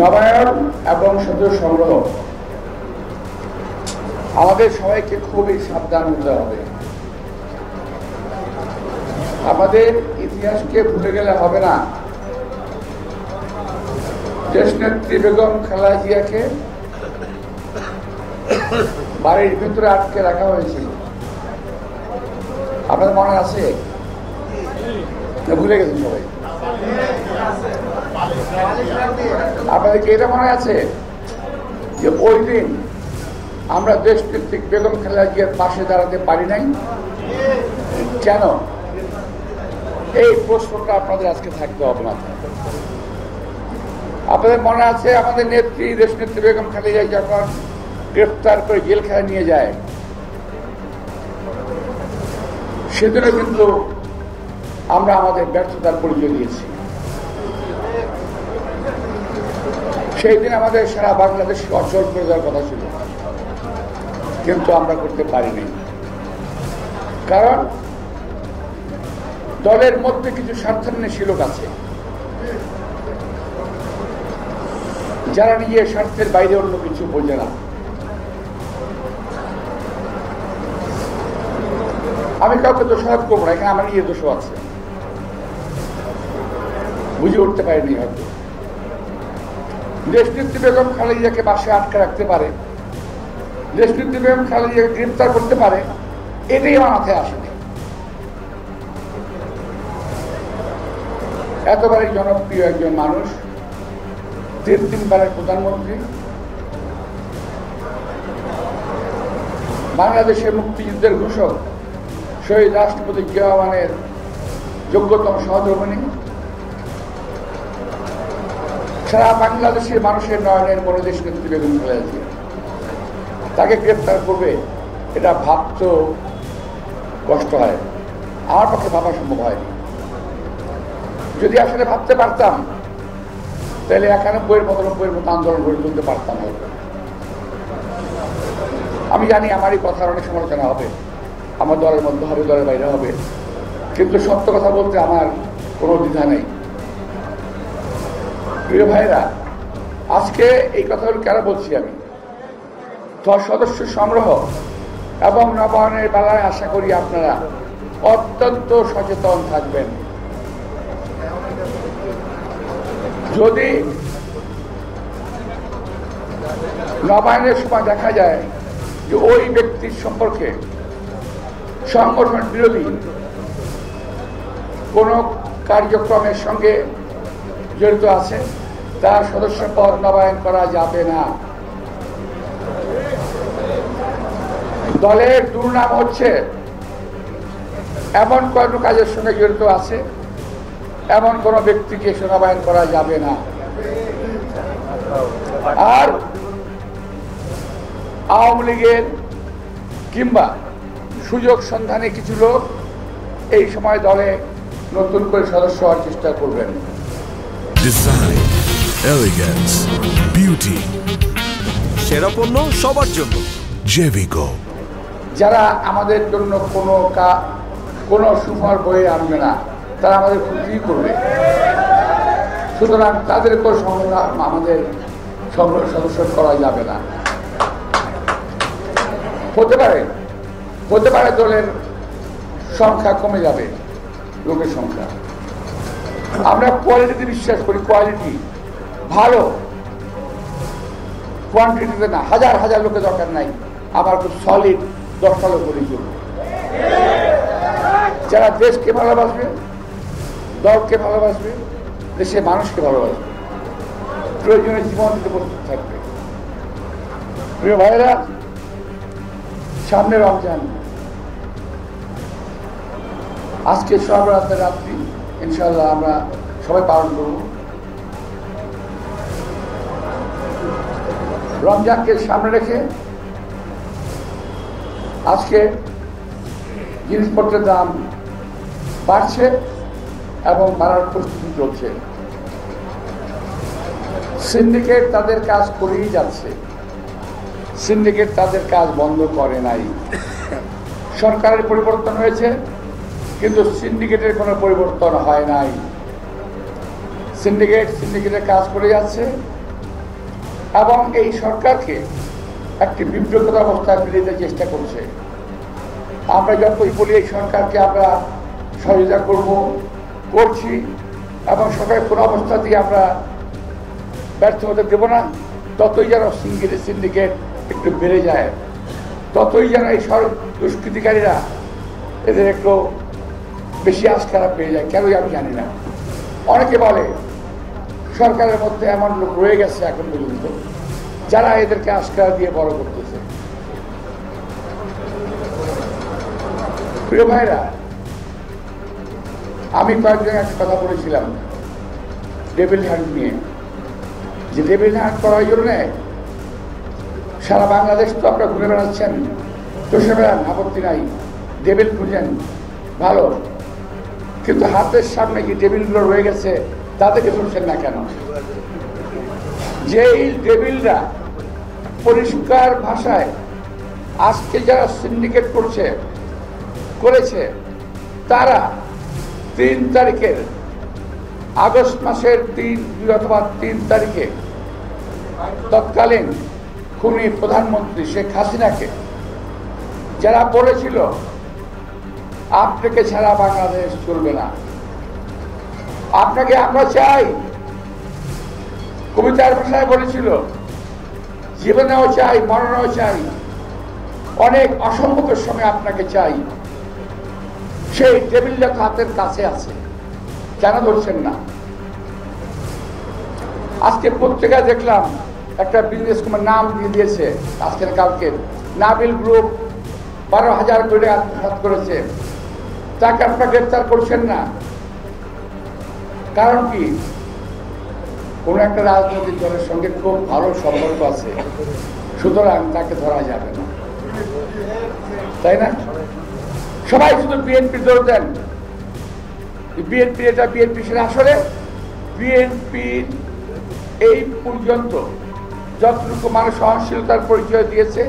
নবায়ন এবং সদস্য সংগ্রহ আমাদের সবাইকে খুবই সাবধান হতে হবে। আমাদের ইতিহাসকে ভুলে গেলে হবে না। দেশনেত্রী বেগম খালেদা জিয়াকে বাড়ির ভিতরে আটকে রাখা হয়েছিল, আপনাদের মনে আছে? ভুলে গেছেন সবাই? আপনাদেরকে এটা মনে আছে যে ওই দিন আমরা দেশনেত্রী বেগম খালেদা জিয়ার পাশে দাঁড়াতে পারি নাই? কেন? এই প্রশ্নটা আপনাদের আজকে থাকতে হবে না। আপনাদের মনে আছে আমাদের নেত্রী দেশনেত্রী বেগম খালেদা জিয়া যখন গ্রেফতার করে জেলখানায় নিয়ে যায়, সেদিনও কিন্তু আমরা আমাদের ব্যর্থতার পরিচয় দিয়েছি। সেই দিন আমাদের সারা বাংলাদেশকে অচল করে দেওয়ার কথা ছিল, কিন্তু আমরা করতে পারিনি। কারণ দলের মধ্যে কিছু স্বার্থান্বেষী লোক আছে, যারা নিজের স্বার্থের বাইরে অন্য কিছু বোঝে না। আমি কাউকে দোষারোপ করবো না, এখানে আমার নিজের দোষও আছে, বুঝে উঠতে পারিনি হয়তো। দেশনেত্রী বেগম খালেদা জিয়াকে বাসায় আটকে রাখতে পারে, দেশনেত্রী বেগম খালেদা জিয়াকে গ্রেফতার করতে পারে, এটাই আমার মাথায় আসেনি। এতবারই জনপ্রিয় একজন মানুষ, 3 বারের প্রধানমন্ত্রী, বাংলাদেশের মুক্তিযুদ্ধের ঘোষক শহীদ রাষ্ট্রপতি জিয়া রহমানের যোগ্যতম সহধর্মিণী, সারা বাংলাদেশের মানুষের নয়নের মনে দেশনেত্রী বেগম খালেদা জিয়া, তাকে গ্রেফতার করবে এটা ভাবতেও কষ্ট হয়। আমার পক্ষে ভাবা সম্ভব হয়নি। যদি আসলে ভাবতে পারতাম তাহলে 91-এর মতো 90-এর মতো আন্দোলন গড়ে তুলতে পারতাম হয়তো। আমি জানি আমারই কথার অনেক সমালোচনা হবে, আমার দলের মধ্যে হবে, দলের বাইরে হবে, কিন্তু সত্য কথা বলতে আমার কোনো দ্বিধা নেই। প্রিয় ভাইরা, আজকে এই কথাগুলো কেন বলছি আমি? সদস্য সংগ্রহ এবং নবায়নের বেলায় আশা করি আপনারা অত্যন্ত সচেতন থাকবেন। যদি নবায়নের সময় দেখা যায় যে ওই ব্যক্তির সম্পর্কে সংগঠন বিরোধী কোন কার্যক্রমের সঙ্গে জড়িত আছে, তার সদস্য পদ নবায়ন করা যাবে না। দলের দুর্নাম হচ্ছে এমন কোন কাজের সঙ্গে জড়িত আছে, এমন কোন ব্যক্তিকে নবায়ন করা যাবে না। আর আওয়ামী লীগের কিংবা সুযোগ সন্ধানে কিছু লোক এই সময় দলে নতুন করে সদস্য হওয়ার চেষ্টা করবেন। ডিজাইন, এলিগেন্স, বিউটি, সেরা পণ্য সবার জন্য জেভিকো। যারা আমাদের জন্য কোনো সুফল বয়ে আনবে না, তারা আমাদের ক্ষতি করবে। সুতরাং তাদের উপর আমাদের সদস্য করা যাবে না। হতে পারে দলের সংখ্যা কমে যাবে, লোকের সংখ্যা। আমরা কোয়ালিটিতে বিশ্বাস করি, কোয়ালিটি ভালো, কোয়ান্টিটিতে না। হাজার হাজার লোকের দরকার নাই, আবার খুব সলিড 10টা লোক হলেই চলবে, যারা দেশকে ভালোবাসবে, দলকে ভালোবাসবে, দেশের মানুষকে ভালোবাসবে, প্রয়োজনে জীবন দিতে প্রস্তুত থাকবে। প্রিয় ভাইয়েরা, সামনে রমজান, আজকে সব রাত্রি ইনশাআল্লাহ আমরা সবাই পালন করব। রমজানকে সামনে রেখে আজকে জিনিসপত্রের দাম বাড়ছে এবং বাড়ার প্রস্তুতি চলছে। সিন্ডিকেট তাদের কাজ করেই যাচ্ছে, সিন্ডিকেট তাদের কাজ বন্ধ করে নাই। সরকারের পরিবর্তন হয়েছে, কিন্তু সিন্ডিকেটের কোনো পরিবর্তন হয় নাই। সিন্ডিকেটের কাজ করে যাচ্ছে এবং এই সরকারকে একটি বিব্রত অবস্থায় ফেলে দিতে চেষ্টা করছে। আমরা যতই বলি এই সরকারকে আমরা সহযোগিতা করছি এবং সরকারের কোনো অবস্থাতেই আমরা ব্যর্থ হতে দেব না, ততই যেন সিন্ডিকেট একটু বেড়ে যায়, ততই যেন এই দুষ্কৃতিকারীরা এদের একটু বেশি আস্কারা পেয়ে যায়। কেনই আমি জানি না। অনেকে বলে সরকারের মধ্যে এমন লোক রয়ে গেছে এখন পর্যন্ত যারা এদেরকে আস্কারা দিয়ে বড় করতেছে। প্রিয় ভাইরা, আমি কয়েকজন একটা কথা বলেছিলাম ডেভিল হান্ট নিয়ে, যে ডেভিল হান্ট করার জন্য সারা বাংলাদেশ তো আপনারা ঘুরে বেড়াচ্ছেন, চষে বেড়ান, আপত্তি নাই, ডেভিল খুঁজেন, ভালো, কিন্তু হাতের সামনে যে ডেভিলগুলো রয়ে গেছে তাদেরকে ধরছেন না কেন? যে ডেভিলরা পরিষ্কার ভাষায় আজকে যারা সিন্ডিকেট করেছে তারা 3 তারিখের আগস্ট মাসের 3 তারিখে তৎকালীন খুনি প্রধানমন্ত্রী শেখ হাসিনাকে যারা বলেছিল আপনাকে ছাড়া বাংলাদেশ চলবে না, আপনাকে আমরা চাই, কবিতার ভাষায় বলেছিল জীবনেও চাই, মরণেও চাই, অনেক অসম্ভবের সময় আপনাকে চাই, সেই টেবিলটা হাতের কাছে আছে, কেন ধরছেন না? আজকে পত্রিকায় দেখলাম একটা বিজনেস নাম দিয়ে দিয়েছে আজকের কালকে, নাবিল গ্রুপ 12,000 কোটি টাকা আত্মসাৎ করেছে, তাকে আপনারা গ্রেপ্তার করছেন না। কারণ কি? কোন একটা রাজনৈতিক দলের সঙ্গে খুব ভালো সম্পর্ক আছে, সুতরাং তাকে ধরা যাবে না, তাই না? সবাই শুধু বিএনপি দৌড় দেন, বিএনপি এটা বিএনপি, সেটা আসলে বিএনপির এই পর্যন্ত যতটুকু মানুষ সহনশীলতার পরিচয় দিয়েছে,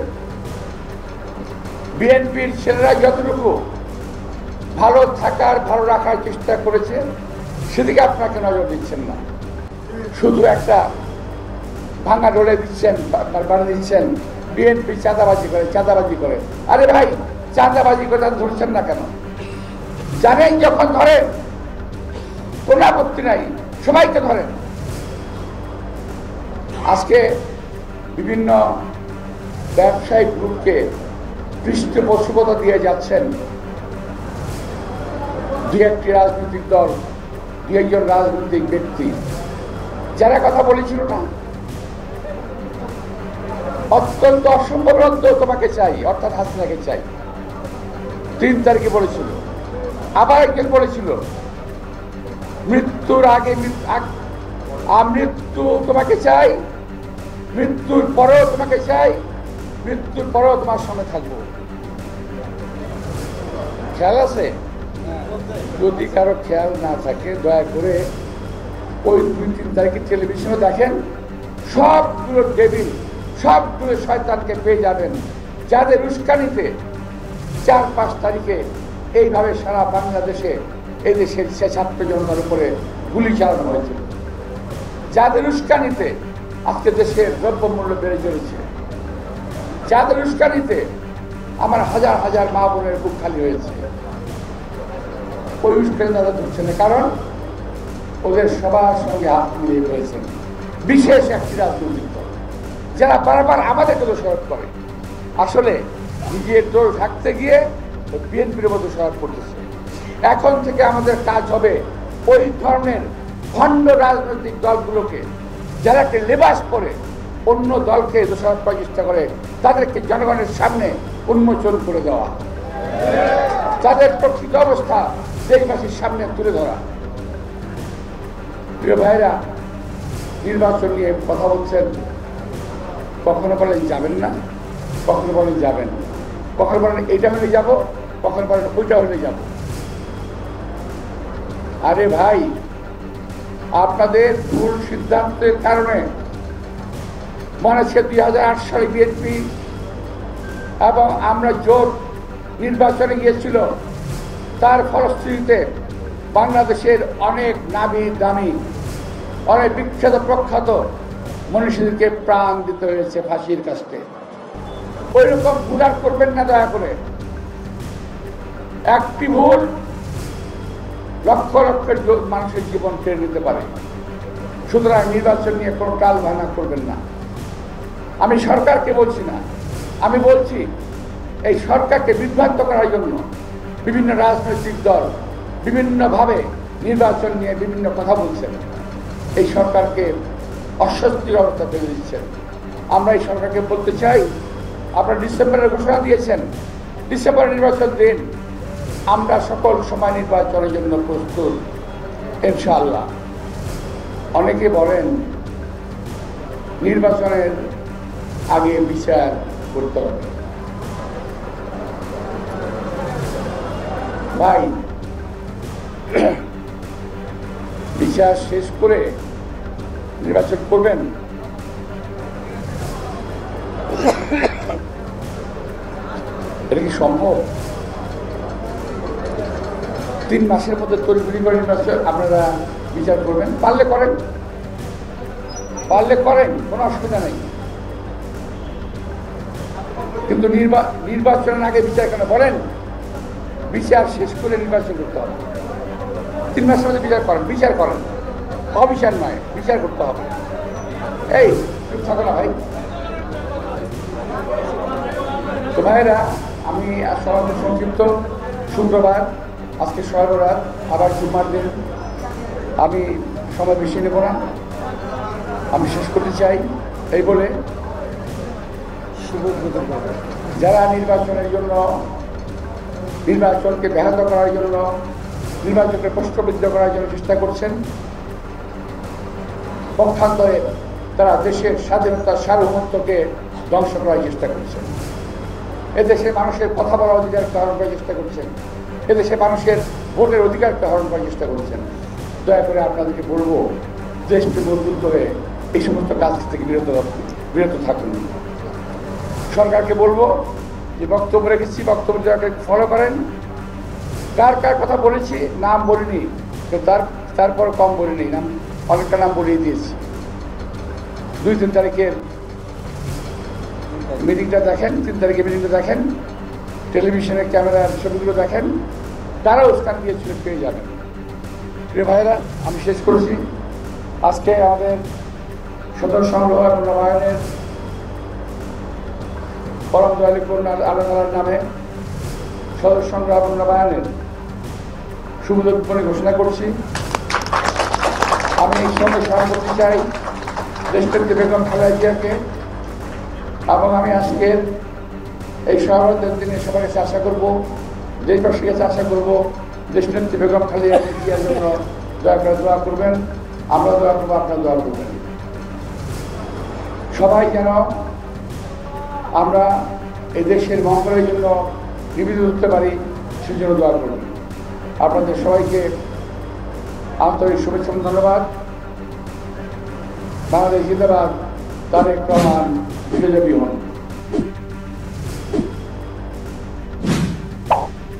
বিএনপির ছেলেরা যতটুকু ভালো থাকার, ভালো রাখার চেষ্টা করেছে, সেদিকে আপনাকে নজর দিচ্ছেন না। শুধু একটা ভাঙা ডোলে দিচ্ছেন, আপনার বানিয়ে দিচ্ছেন বিএনপি চাঁদাবাজি করে। আরে ভাই, চাঁদাবাজি করে ধরছেন না কেন? জানেন যখন ধরেন কোন আপত্তি নাই, সবাইকে ধরেন। আজকে বিভিন্ন ব্যবসায়িক গ্রুপকে পৃষ্ঠপোষকতা দিয়ে যাচ্ছেন 2-1টি রাজনৈতিক দল, 2-1জন রাজনৈতিক ব্যক্তি, যারা কথা বলেছিল না অত্যন্ত অসম্ভব তোমাকে চাই, অর্থাৎ হাসিনাকে চাই, 3 তারিখে বলেছিল। আবার একজন বলেছিল মৃত্যুর আগে মৃত্যু তোমাকে চাই, মৃত্যুর পরেও তোমাকে চাই, মৃত্যুর পরেও তোমার সঙ্গে থাকবো। খেয়াল আছে? যদি কারো খেয়াল না থাকে দয়া করে ওই 2-3 তারিখে টেলিভিশনে দেখেন, সবগুলো ডেভিল, সবগুলো শয়তানকে পেয়ে যাবেন, যাদের উস্কানিতে 4-5 তারিখে এইভাবে সারা বাংলাদেশে এই দেশের ছাত্র জনতার উপরে গুলি চালানো হয়েছিল, যাদের উস্কানিতে আজকে দেশের দ্রব্যমূল্য বেড়ে চলেছে, যাদের উস্কানিতে আমার হাজার হাজার মা বোনের বুক খালি হয়েছে, ওই উস্কানি তারা ধরছে না। কারণ ওদের সবার সঙ্গে হাত মিলিয়ে ফেলেছেন বিশেষ একটি রাজনৈতিক দল, যারা বারবার আমাদেরকে দোষারোপ করে, আসলে নিজের দোষ থাকতে গিয়ে বিএনপির মতো দোষারোপ করতেছে। এখন থেকে আমাদের কাজ হবে ওই ধরনের ভণ্ড রাজনৈতিক দলগুলোকে, যারা একটা লেবাস করে অন্য দলকে দোষারোপ করার চেষ্টা করে, তাদেরকে জনগণের সামনে উন্মোচন করে দেওয়া, তাদের প্রকৃত অবস্থা দেশবাসীর সামনে তুলে ধরা। প্রিয় ভাইরা, নির্বাচন নিয়ে কথা বলছেন, কখনো বলেন যাবেন না, কখনো বলেন যাবেন, কখনো বলেন এইটা হলে যাব, কখনো বলেন ওইটা হলে যাব। আরে ভাই, আপনাদের ভুল সিদ্ধান্তের কারণে মনে হচ্ছে 2008 সালে বিএনপি এবং আমরা জোট নির্বাচনে গিয়েছিল, তার ফলশ্রুতিতে বাংলাদেশের অনেক নামি দামি, অনেক বিখ্যাত প্রখ্যাত মনীষীদেরকে প্রাণ দিতে হয়েছে ফাঁসির কাছে। ওই রকম ভুল আর করবেন না দয়া করে। একটি ভুল লক্ষ লক্ষ মানুষের জীবন কেড়ে নিতে পারে। সুতরাং নির্বাচন নিয়ে কোনো টাল ভাঙা করবেন না। আমি সরকারকে বলছি না, আমি বলছি এই সরকারকে বিভ্রান্ত করার জন্য বিভিন্ন রাজনৈতিক দল বিভিন্নভাবে নির্বাচন নিয়ে বিভিন্ন কথা বলছেন, এই সরকারকে অস্বস্তির অবস্থা ফেলে দিচ্ছেন। আমরা এই সরকারকে বলতে চাই, আপনারা ডিসেম্বরের ঘোষণা দিয়েছেন, ডিসেম্বর নির্বাচন দিন, আমরা সকল সময় নির্বাচনের জন্য প্রস্তুত ইনশাআল্লাহ। অনেকে বলেন নির্বাচনের আগে বিচার করতে হবে। ভাই, বিচার শেষ করে নির্বাচন করবেন? এটা কি সম্ভব? 3 মাসের মধ্যে তড়িঘড়ি করে নির্বাচন আপনারা বিচার করবেন? পারলে করেন, পারলে করেন, কোনো অসুবিধা নেই। কিন্তু নির্বাচনের আগে বিচার কেন বলেন? বিচার শেষ করে নির্বাচন করতে হবে। 3 মাসের মধ্যে বিচার করেন, বিচার করেন, অবিচার নয়, বিচার করতে হবে। এই চুপ থাকো না ভাই। তো ভাইরা, আমি সমাজের সংক্ষিপ্ত শুক্রবার, আজকে সর্বরাত, আবার জুম্মার দিন, আমি সময় বেশি নেব না, আমি শেষ করতে চাই এই বলে যারা নির্বাচনের জন্য, নির্বাচনকে ব্যাহত করার জন্য, নির্বাচনকে প্রশ্নবিদ্ধ করার জন্য চেষ্টা করছেন, পক্ষান্তরে তারা দেশের স্বাধীনতা সার্বভৌমত্বকে ধ্বংস করার চেষ্টা করছেন। এদেশে মানুষের কথা বলার অধিকারকে হরণ করার চেষ্টা করছেন, এদেশে মানুষের ভোটের অধিকারকে হরণ করার চেষ্টা করছেন। দয়া করে আপনাদেরকে বলবো, দেশকে মজবুত করে এই সমস্ত কাজ থেকে বিরত থাকুন। সরকারকে বলবো যে বক্তব্য রেখেছি, বক্তব্য ফলো করেন। কার কার কথা বলেছি নাম বলিনি, তারপর কম বলিনি, নাম অনেকটা নাম বলিয়ে দিয়েছি। 2-3 তারিখের মিটিংটা দেখেন, 3 তারিখের মিটিংটা দেখেন, টেলিভিশনের ক্যামেরার ছবিগুলো দেখেন, তারাও স্থান দিয়েছিল, পেয়ে যাবেন। প্রিয় ভাইয়েরা, আমি শেষ করেছি। আজকে আমাদের সদর সংগ্রহ এবং নবায়নের পরম দয়ালুপূর্ণ আল্লাহর নামে সদর সংগ্রহ এবং নবায়নের শুভোদ্বোধন ঘোষণা করছি। আমি এই সঙ্গে স্মরণ করতে চাই দেশনেত্রী বেগম খালেদা জিয়াকে, এবং আমি আজকের এই সহরতের দিনে সবার কাছে আশা করবো, দেশবাসীর কাছে আশা করবো, দেশনেত্রী বেগম খালেদা জিয়ার জন্য দয়া করে দোয়া করবেন, আমরা দোয়া করবো, আপনারা দোয়া করবেন। সবাই যেন আমরা এই দেশের মঙ্গলের জন্য নিবেদিত হতে পারি, সেজন্য দোয়া করবেন। আপনাদের সবাইকে আন্তরিক শুভেচ্ছা, ধন্যবাদ। বাংলাদেশ জিন্দাবাদ। তারেক রহমান বিজয়ী হন।